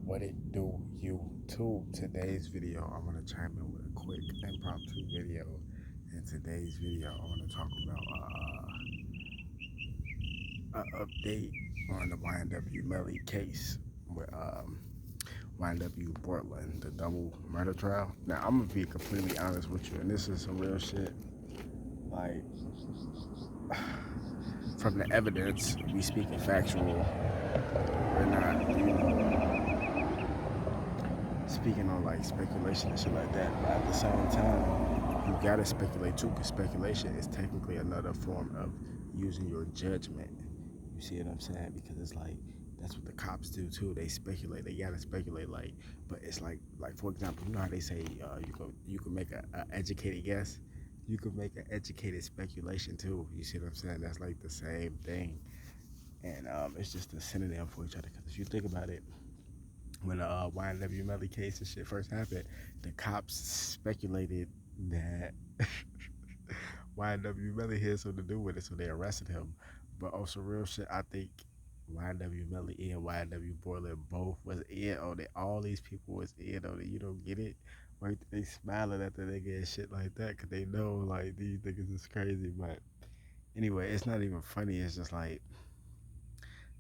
What it do, YouTube? Today's video, I'm gonna chime in with a quick impromptu video. In today's video, I want to talk about an update on the Ynw Melly case with Ynw Bortlen, the double murder trial. Now, I'm gonna be completely honest with you, and this is some real shit. Like, from the evidence, we speaking factual. We're not speaking on like speculation and shit like that, but at the same time, you gotta speculate too, because speculation is technically another form of using your judgment. You see what I'm saying? Because it's like that's what the cops do too. They speculate. They gotta speculate. Like, but it's like for example, you know how they say you can make an educated guess. You can make an educated speculation too. You see what I'm saying? That's like the same thing, and it's just a synonym for each other. Because if you think about it, when the Ynw Melly case and shit first happened, the cops speculated that Ynw Melly had something to do with it, so they arrested him. But also real shit, I think Ynw Melly and Ynw Bortlen both was in on it. All these people was in on it. You don't get it? Like, they smiling at the nigga and shit like that because they know like these niggas is crazy. But anyway, it's not even funny. It's just like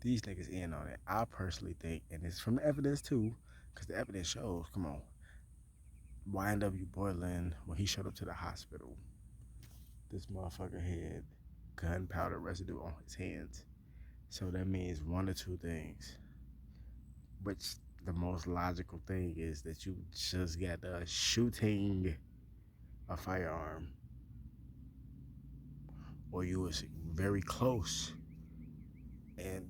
these niggas in on it. I personally think, and it's from the evidence too, because the evidence shows, come on, Ynw Bortlen, when he showed up to the hospital, this motherfucker had gunpowder residue on his hands. So that means one or two things. Which the most logical thing is that you just got shooting a firearm, or you was very close and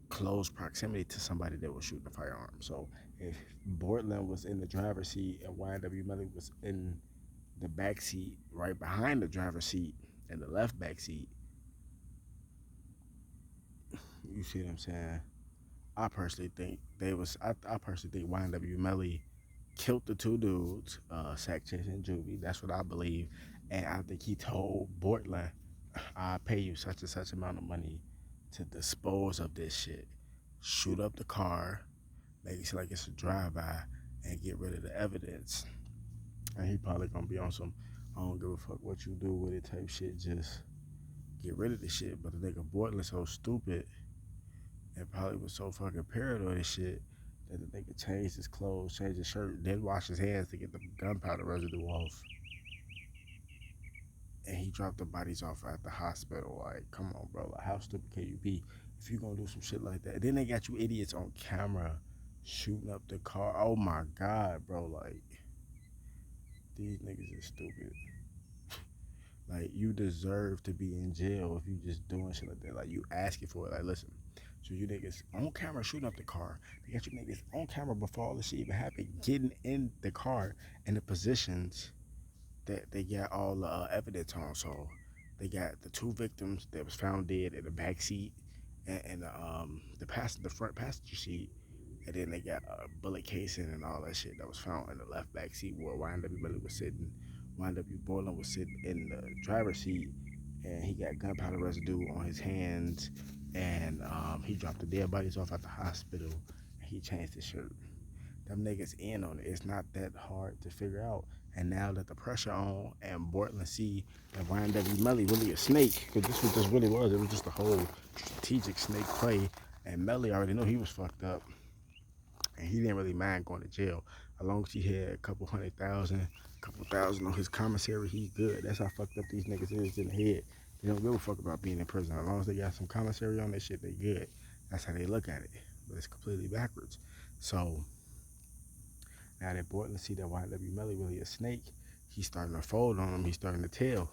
close proximity to somebody that was shooting a firearm. So if Bortlen was in the driver's seat and Ynw Melly was in the back seat, right behind the driver's seat, in the left back seat, you see what I'm saying? I personally think I personally think Ynw Melly killed the two dudes, Sackchase and Juvy. That's what I believe. And I think he told Bortlen, I'll pay you such and such amount of money to dispose of this shit. Shoot up the car, make it seem like it's a drive-by, and get rid of the evidence. And he probably gonna be on some I don't give a fuck what you do with it type shit, just get rid of the shit. But the nigga Bortlen so stupid and probably was so fucking paranoid and shit that the nigga changed his clothes, changed his shirt, then washed his hands to get the gunpowder residue off. And he dropped the bodies off at the hospital. Like, come on, bro. Like, how stupid can you be if you gonna do some shit like that? Then they got you idiots on camera shooting up the car. Oh my God, bro. Like, these niggas is stupid. Like, you deserve to be in jail if you just doing shit like that. Like, you asking for it. Like, listen. So you niggas on camera shooting up the car. They got you niggas on camera before all this shit even happened, getting in the car in the positions that they got all the evidence on. So they got the two victims that was found dead in the back seat and the front passenger seat, and then they got a bullet casing and all that shit that was found in the left back seat where Ynw Melly was sitting. Ynw Bortlen was sitting in the driver's seat, and he got gunpowder residue on his hands, and he dropped the dead bodies off at the hospital, and he changed his shirt. Them niggas in on it. It's not that hard to figure out. And now that the pressure on and Bortlen see that Ynw Melly really a snake, because this what this really was. It was just a whole strategic snake play, and Melly already knew he was fucked up, and he didn't really mind going to jail. As long as he had a couple thousand on his commissary, he's good. That's how fucked up these niggas is in the head. They don't give a fuck about being in prison. As long as they got some commissary on their shit, they good. That's how they look at it. But it's completely backwards. So now that Bortlen see that Ynw Melly really a snake, he's starting to fold on him. He's starting to tell.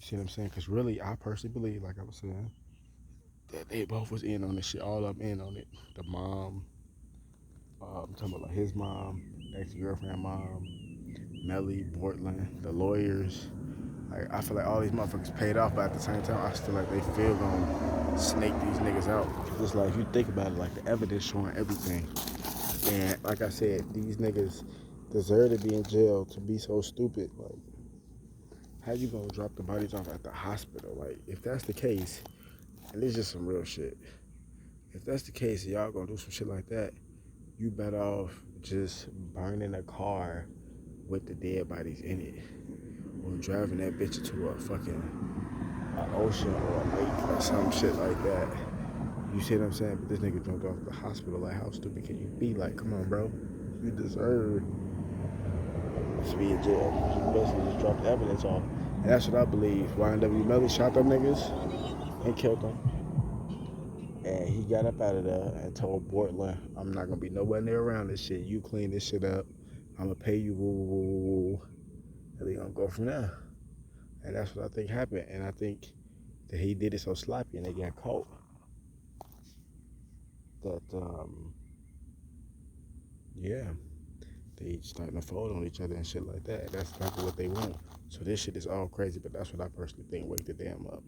You see what I'm saying? Because really, I personally believe, like I was saying, that they both was in on this shit. All of them in on it. The mom, I'm talking about like his mom, ex-girlfriend mom, Melly, Bortlen, the lawyers. Like, I feel like all these motherfuckers paid off, but at the same time, I still like they feel gonna snake these niggas out. Just like if you think about it, like the evidence showing everything. And like I said, these niggas deserve to be in jail to be so stupid. Like, how you gonna drop the bodies off at the hospital? Like, if that's the case, and this is just some real shit. If that's the case, y'all gonna do some shit like that, You better off just burning a car with the dead bodies in it, or driving that bitch into a fucking ocean or a lake or some shit like that. You see what I'm saying? But this nigga jumped off the hospital. Like, how stupid can you be? Like, come on, bro. You deserve to be in jail. You basically just dropped evidence off. And that's what I believe. Ynw Melly shot them niggas and killed them. And he got up out of there and told Bortlen, I'm not gonna be nowhere near around this shit. You clean this shit up. I'm gonna pay you, woo, woo, woo, woo. And they gonna go from there. And that's what I think happened. And I think that he did it so sloppy and they got caught. That, yeah, they starting to fold on each other and shit like that. That's exactly what they want. So this shit is all crazy, but that's what I personally think. Wake the damn up.